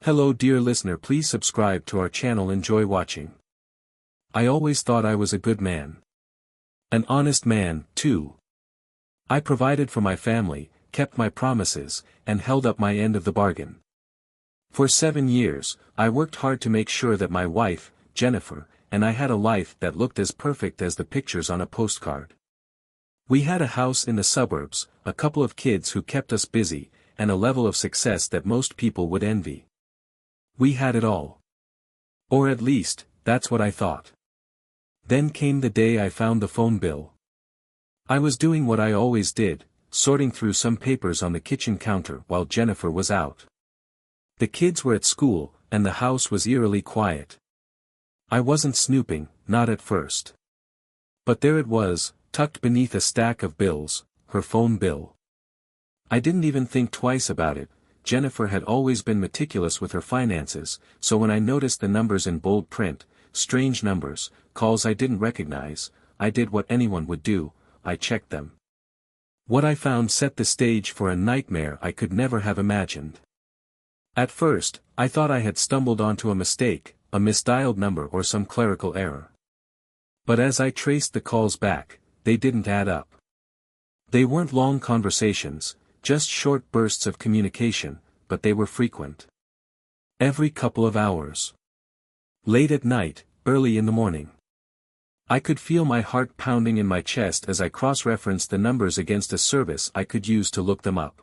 Hello dear listener, please subscribe to our channel. Enjoy watching. I always thought I was a good man. An honest man, too. I provided for my family, kept my promises, and held up my end of the bargain. For 7 years, I worked hard to make sure that my wife, Jennifer, and I had a life that looked as perfect as the pictures on a postcard. We had a house in the suburbs, a couple of kids who kept us busy, and a level of success that most people would envy. We had it all. Or at least, that's what I thought. Then came the day I found the phone bill. I was doing what I always did, sorting through some papers on the kitchen counter while Jennifer was out. The kids were at school, and the house was eerily quiet. I wasn't snooping, not at first. But there it was, tucked beneath a stack of bills, her phone bill. I didn't even think twice about it. Jennifer had always been meticulous with her finances, so when I noticed the numbers in bold print, strange numbers, calls I didn't recognize, I did what anyone would do, I checked them. What I found set the stage for a nightmare I could never have imagined. At first, I thought I had stumbled onto a mistake, a misdialed number or some clerical error. But as I traced the calls back, they didn't add up. They weren't long conversations, just short bursts of communication, but they were frequent. Every couple of hours. Late at night, early in the morning. I could feel my heart pounding in my chest as I cross-referenced the numbers against a service I could use to look them up.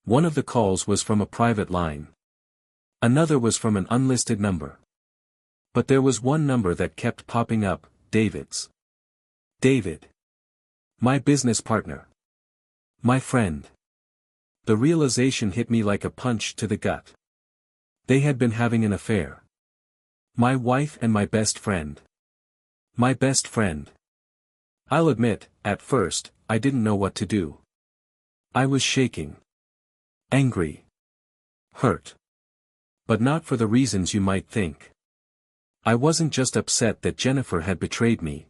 One of the calls was from a private line. Another was from an unlisted number. But there was one number that kept popping up, David's. David. My business partner. My friend. The realization hit me like a punch to the gut. They had been having an affair. My wife and my best friend. My best friend. I'll admit, at first, I didn't know what to do. I was shaking. Angry. Hurt. But not for the reasons you might think. I wasn't just upset that Jennifer had betrayed me.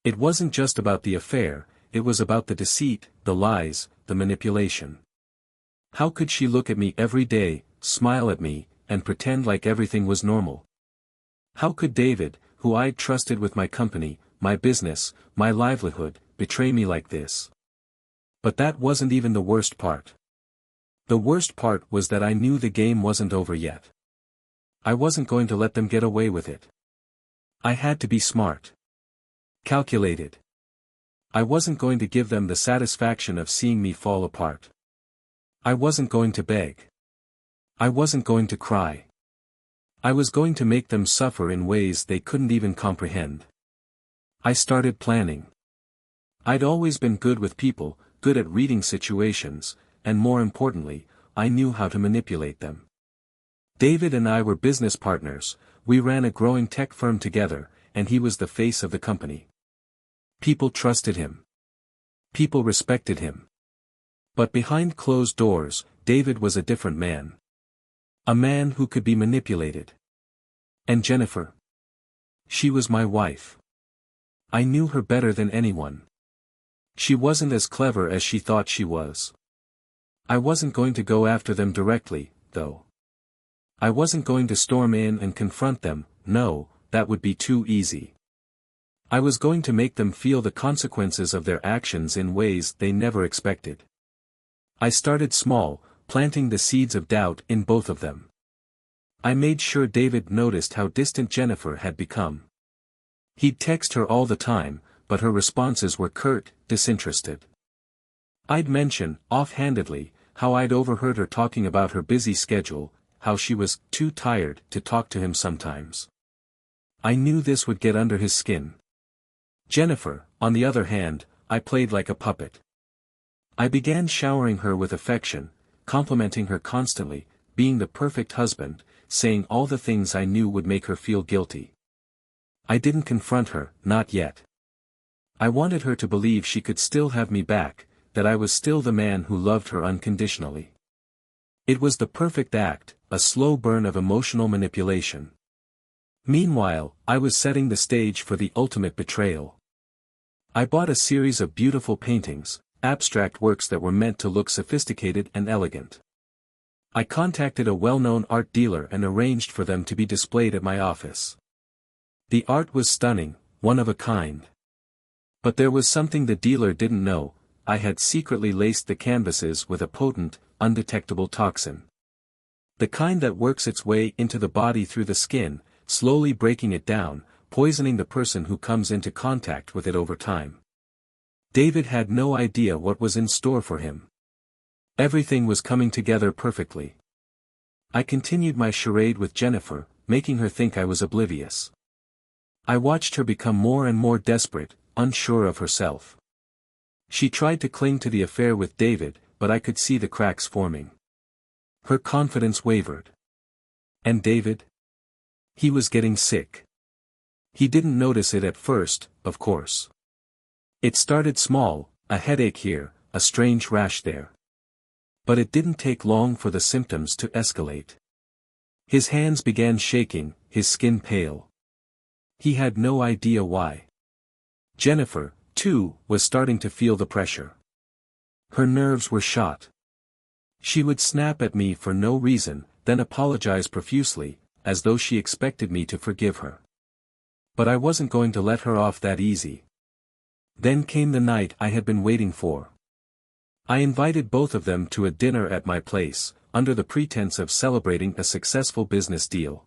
It wasn't just about the affair, it was about the deceit, the lies, the manipulation. How could she look at me every day, smile at me, and pretend like everything was normal? How could David, who I'd trusted with my company, my business, my livelihood, betray me like this? But that wasn't even the worst part. The worst part was that I knew the game wasn't over yet. I wasn't going to let them get away with it. I had to be smart. Calculated. I wasn't going to give them the satisfaction of seeing me fall apart. I wasn't going to beg. I wasn't going to cry. I was going to make them suffer in ways they couldn't even comprehend. I started planning. I'd always been good with people, good at reading situations, and more importantly, I knew how to manipulate them. David and I were business partners, we ran a growing tech firm together, and he was the face of the company. People trusted him. People respected him. But behind closed doors, David was a different man. A man who could be manipulated. And Jennifer? She was my wife. I knew her better than anyone. She wasn't as clever as she thought she was. I wasn't going to go after them directly, though. I wasn't going to storm in and confront them, no, that would be too easy. I was going to make them feel the consequences of their actions in ways they never expected. I started small, planting the seeds of doubt in both of them. I made sure David noticed how distant Jennifer had become. He'd text her all the time, but her responses were curt, disinterested. I'd mention, offhandedly, how I'd overheard her talking about her busy schedule, how she was too tired to talk to him sometimes. I knew this would get under his skin. Jennifer, on the other hand, I played like a puppet. I began showering her with affection, complimenting her constantly, being the perfect husband, saying all the things I knew would make her feel guilty. I didn't confront her, not yet. I wanted her to believe she could still have me back, that I was still the man who loved her unconditionally. It was the perfect act, a slow burn of emotional manipulation. Meanwhile, I was setting the stage for the ultimate betrayal. I bought a series of beautiful paintings, abstract works that were meant to look sophisticated and elegant. I contacted a well-known art dealer and arranged for them to be displayed at my office. The art was stunning, one of a kind. But there was something the dealer didn't know: I had secretly laced the canvases with a potent, undetectable toxin. The kind that works its way into the body through the skin, slowly breaking it down, poisoning the person who comes into contact with it over time. David had no idea what was in store for him. Everything was coming together perfectly. I continued my charade with Jennifer, making her think I was oblivious. I watched her become more and more desperate, unsure of herself. She tried to cling to the affair with David, but I could see the cracks forming. Her confidence wavered. And David? He was getting sick. He didn't notice it at first, of course. It started small, a headache here, a strange rash there. But it didn't take long for the symptoms to escalate. His hands began shaking, his skin pale. He had no idea why. Jennifer, too, was starting to feel the pressure. Her nerves were shot. She would snap at me for no reason, then apologize profusely, as though she expected me to forgive her. But I wasn't going to let her off that easy. Then came the night I had been waiting for. I invited both of them to a dinner at my place, under the pretense of celebrating a successful business deal.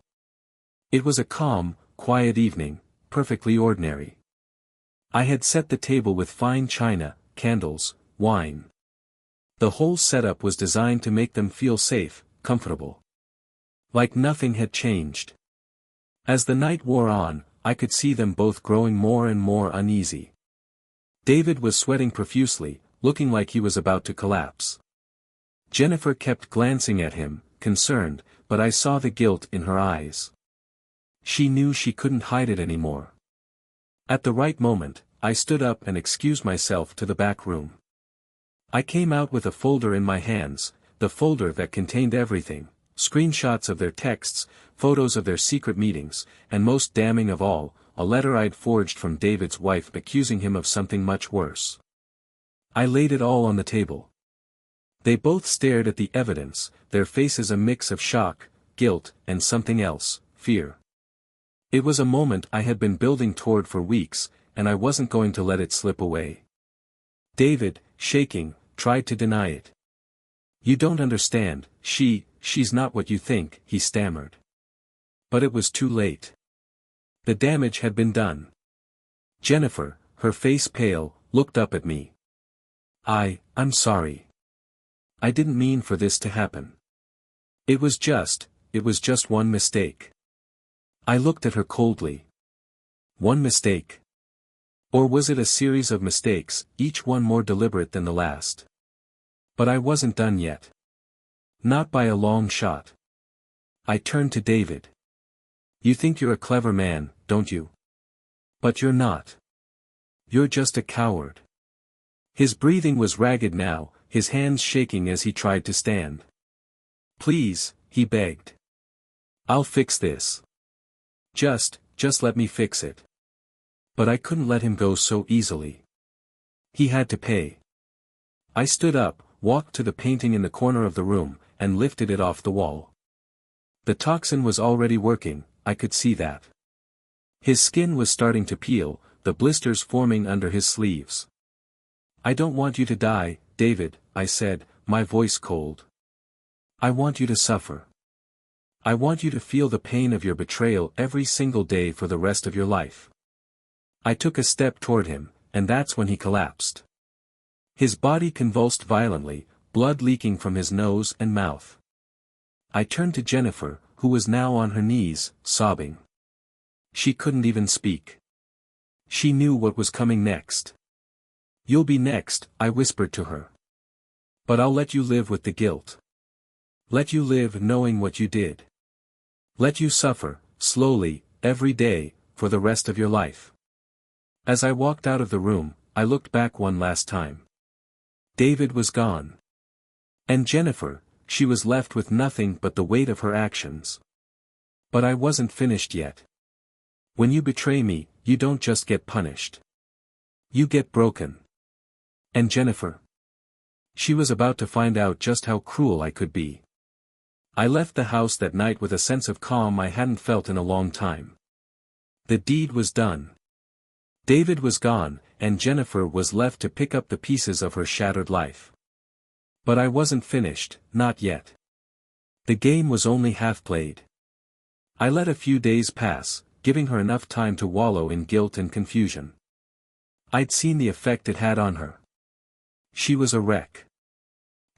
It was a calm, quiet evening, perfectly ordinary. I had set the table with fine china, candles, wine. The whole setup was designed to make them feel safe, comfortable. Like nothing had changed. As the night wore on, I could see them both growing more and more uneasy. David was sweating profusely, looking like he was about to collapse. Jennifer kept glancing at him, concerned, but I saw the guilt in her eyes. She knew she couldn't hide it anymore. At the right moment, I stood up and excused myself to the back room. I came out with a folder in my hands, the folder that contained everything: screenshots of their texts, photos of their secret meetings, and most damning of all, a letter I'd forged from David's wife accusing him of something much worse. I laid it all on the table. They both stared at the evidence, their faces a mix of shock, guilt, and something else, fear. It was a moment I had been building toward for weeks, and I wasn't going to let it slip away. David, shaking, tried to deny it. "You don't understand, she's not what you think," he stammered. But it was too late. The damage had been done. Jennifer, her face pale, looked up at me. I'm sorry. I didn't mean for this to happen. It was just one mistake." I looked at her coldly. One mistake? Or was it a series of mistakes, each one more deliberate than the last? But I wasn't done yet. Not by a long shot. I turned to David. "You think you're a clever man, don't you? But you're not. You're just a coward." His breathing was ragged now, his hands shaking as he tried to stand. "Please," he begged. "I'll fix this. Just let me fix it." But I couldn't let him go so easily. He had to pay. I stood up, walked to the painting in the corner of the room, and lifted it off the wall. The toxin was already working, I could see that. His skin was starting to peel, the blisters forming under his sleeves. "I don't want you to die, David," I said, my voice cold. "I want you to suffer. I want you to feel the pain of your betrayal every single day for the rest of your life." I took a step toward him, and that's when he collapsed. His body convulsed violently, blood leaking from his nose and mouth. I turned to Jennifer, who was now on her knees, sobbing. She couldn't even speak. She knew what was coming next. "You'll be next," I whispered to her. "But I'll let you live with the guilt. Let you live knowing what you did. Let you suffer, slowly, every day, for the rest of your life." As I walked out of the room, I looked back one last time. David was gone. And Jennifer, she was left with nothing but the weight of her actions. But I wasn't finished yet. When you betray me, you don't just get punished. You get broken. And Jennifer? She was about to find out just how cruel I could be. I left the house that night with a sense of calm I hadn't felt in a long time. The deed was done. David was gone, and Jennifer was left to pick up the pieces of her shattered life. But I wasn't finished, not yet. The game was only half played. I let a few days pass, giving her enough time to wallow in guilt and confusion. I'd seen the effect it had on her. She was a wreck.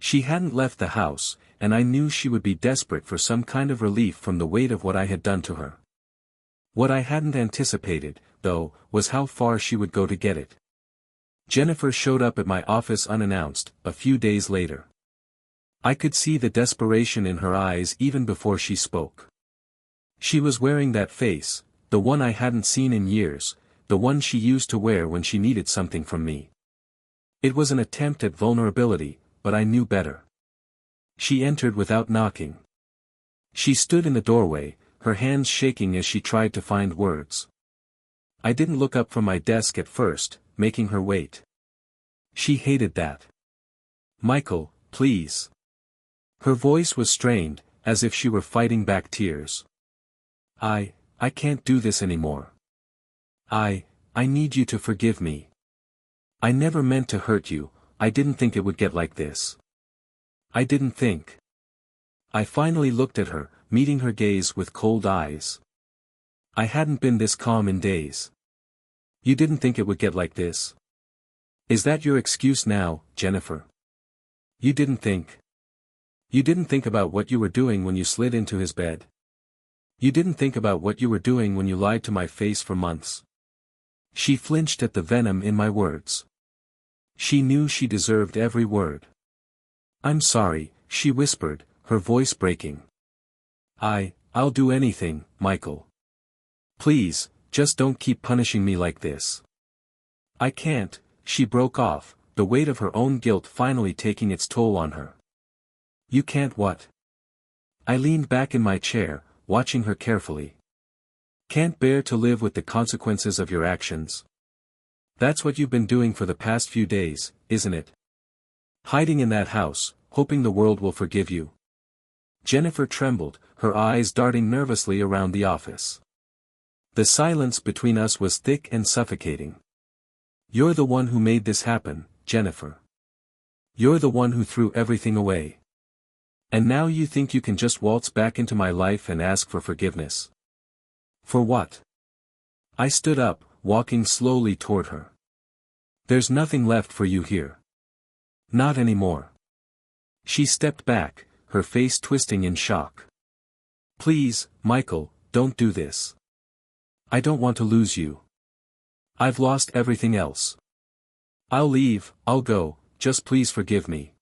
She hadn't left the house, and I knew she would be desperate for some kind of relief from the weight of what I had done to her. What I hadn't anticipated, though, was how far she would go to get it. Jennifer showed up at my office unannounced, a few days later. I could see the desperation in her eyes even before she spoke. She was wearing that face, the one I hadn't seen in years, the one she used to wear when she needed something from me. It was an attempt at vulnerability, but I knew better. She entered without knocking. She stood in the doorway, her hands shaking as she tried to find words. I didn't look up from my desk at first, making her wait. She hated that. "Michael, please." Her voice was strained, as if she were fighting back tears. I can't do this anymore. I need you to forgive me. I never meant to hurt you, I didn't think it would get like this. I didn't think. I finally looked at her, meeting her gaze with cold eyes. I hadn't been this calm in days. "You didn't think it would get like this? Is that your excuse now, Jennifer? You didn't think? You didn't think about what you were doing when you slid into his bed? You didn't think about what you were doing when you lied to my face for months?" She flinched at the venom in my words. She knew she deserved every word. "I'm sorry," she whispered, her voice breaking. I'll do anything, Michael. Please, just don't keep punishing me like this." "I can't," she broke off, the weight of her own guilt finally taking its toll on her. "You can't what?" I leaned back in my chair, watching her carefully. "Can't bear to live with the consequences of your actions? That's what you've been doing for the past few days, isn't it? Hiding in that house, hoping the world will forgive you." Jennifer trembled, her eyes darting nervously around the office. The silence between us was thick and suffocating. "You're the one who made this happen, Jennifer. You're the one who threw everything away. And now you think you can just waltz back into my life and ask for forgiveness? For what?" I stood up, walking slowly toward her. "There's nothing left for you here. Not anymore." She stepped back, her face twisting in shock. "Please, Michael, don't do this. I don't want to lose you. I've lost everything else. I'll leave, I'll go, just please forgive me."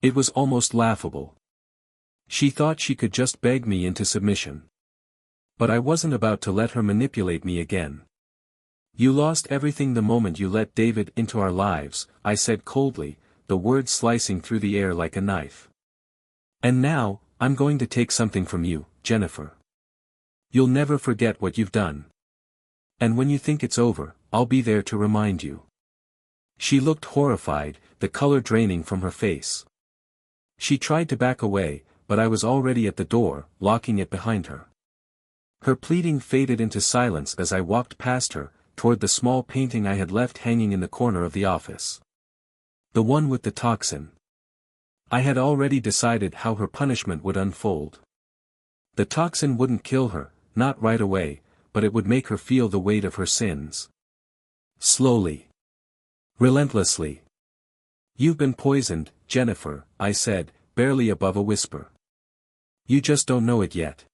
It was almost laughable. She thought she could just beg me into submission. But I wasn't about to let her manipulate me again. "You lost everything the moment you let David into our lives," I said coldly, the words slicing through the air like a knife. "And now, I'm going to take something from you, Jennifer. You'll never forget what you've done. And when you think it's over, I'll be there to remind you." She looked horrified, the color draining from her face. She tried to back away, but I was already at the door, locking it behind her. Her pleading faded into silence as I walked past her, toward the small painting I had left hanging in the corner of the office. The one with the toxin. I had already decided how her punishment would unfold. The toxin wouldn't kill her, not right away, but it would make her feel the weight of her sins. Slowly. Relentlessly. "You've been poisoned, Jennifer," I said, barely above a whisper. "You just don't know it yet."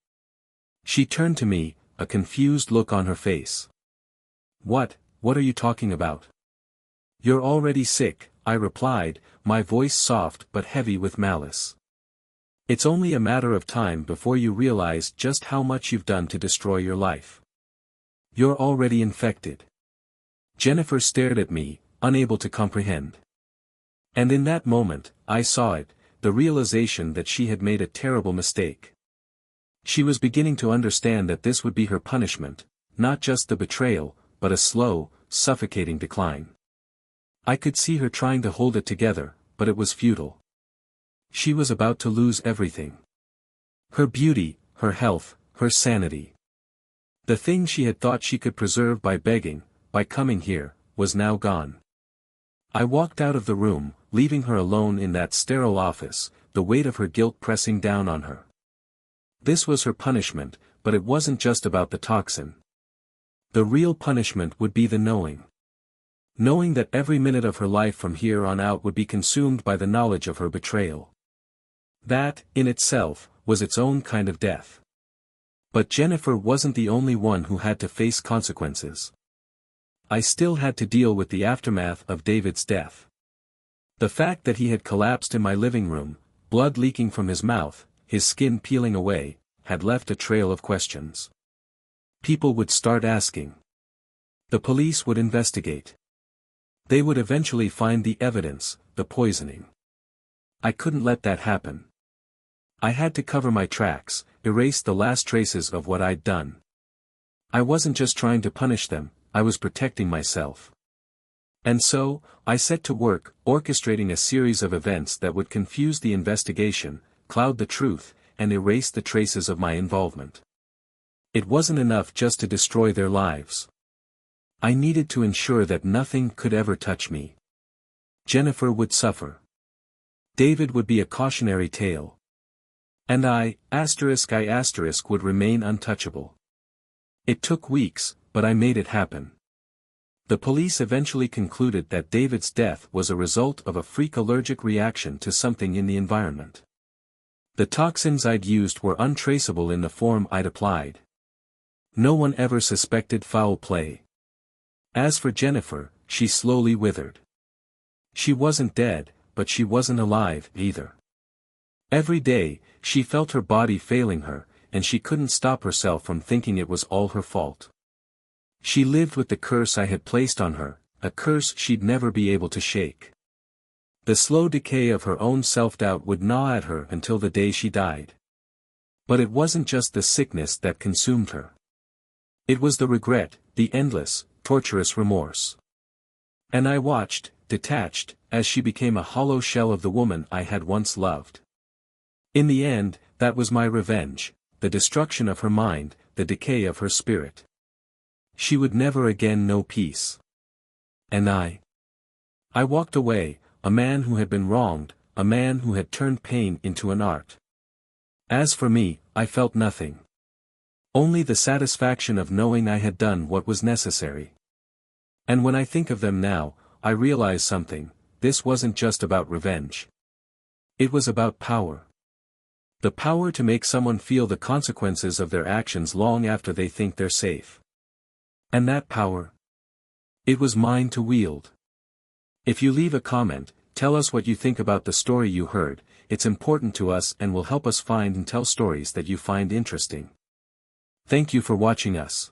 She turned to me, a confused look on her face. What are you talking about?" "You're already sick," I replied, my voice soft but heavy with malice. "It's only a matter of time before you realize just how much you've done to destroy your life. You're already infected." Jennifer stared at me, unable to comprehend. And in that moment, I saw it, the realization that she had made a terrible mistake. She was beginning to understand that this would be her punishment, not just the betrayal, but a slow, suffocating decline. I could see her trying to hold it together, but it was futile. She was about to lose everything. Her beauty, her health, her sanity. The thing she had thought she could preserve by begging, by coming here, was now gone. I walked out of the room, leaving her alone in that sterile office, the weight of her guilt pressing down on her. This was her punishment, but it wasn't just about the toxin. The real punishment would be the knowing. Knowing that every minute of her life from here on out would be consumed by the knowledge of her betrayal. That, in itself, was its own kind of death. But Jennifer wasn't the only one who had to face consequences. I still had to deal with the aftermath of David's death. The fact that he had collapsed in my living room, blood leaking from his mouth, his skin peeling away, had left a trail of questions. People would start asking. The police would investigate. They would eventually find the evidence, the poisoning. I couldn't let that happen. I had to cover my tracks, erase the last traces of what I'd done. I wasn't just trying to punish them, I was protecting myself. And so, I set to work, orchestrating a series of events that would confuse the investigation, cloud the truth, and erase the traces of my involvement. It wasn't enough just to destroy their lives. I needed to ensure that nothing could ever touch me. Jennifer would suffer. David would be a cautionary tale. And I would remain untouchable. It took weeks, but I made it happen. The police eventually concluded that David's death was a result of a freak allergic reaction to something in the environment. The toxins I'd used were untraceable in the form I'd applied. No one ever suspected foul play. As for Jennifer, she slowly withered. She wasn't dead, but she wasn't alive either. Every day, she felt her body failing her, and she couldn't stop herself from thinking it was all her fault. She lived with the curse I had placed on her, a curse she'd never be able to shake. The slow decay of her own self-doubt would gnaw at her until the day she died. But it wasn't just the sickness that consumed her. It was the regret, the endless, torturous remorse. And I watched, detached, as she became a hollow shell of the woman I had once loved. In the end, that was my revenge, the destruction of her mind, the decay of her spirit. She would never again know peace. And I walked away, a man who had been wronged, a man who had turned pain into an art. As for me, I felt nothing. Only the satisfaction of knowing I had done what was necessary. And when I think of them now, I realize something, this wasn't just about revenge. It was about power. The power to make someone feel the consequences of their actions long after they think they're safe. And that power? It was mine to wield. If you leave a comment, tell us what you think about the story you heard, it's important to us and will help us find and tell stories that you find interesting. Thank you for watching us.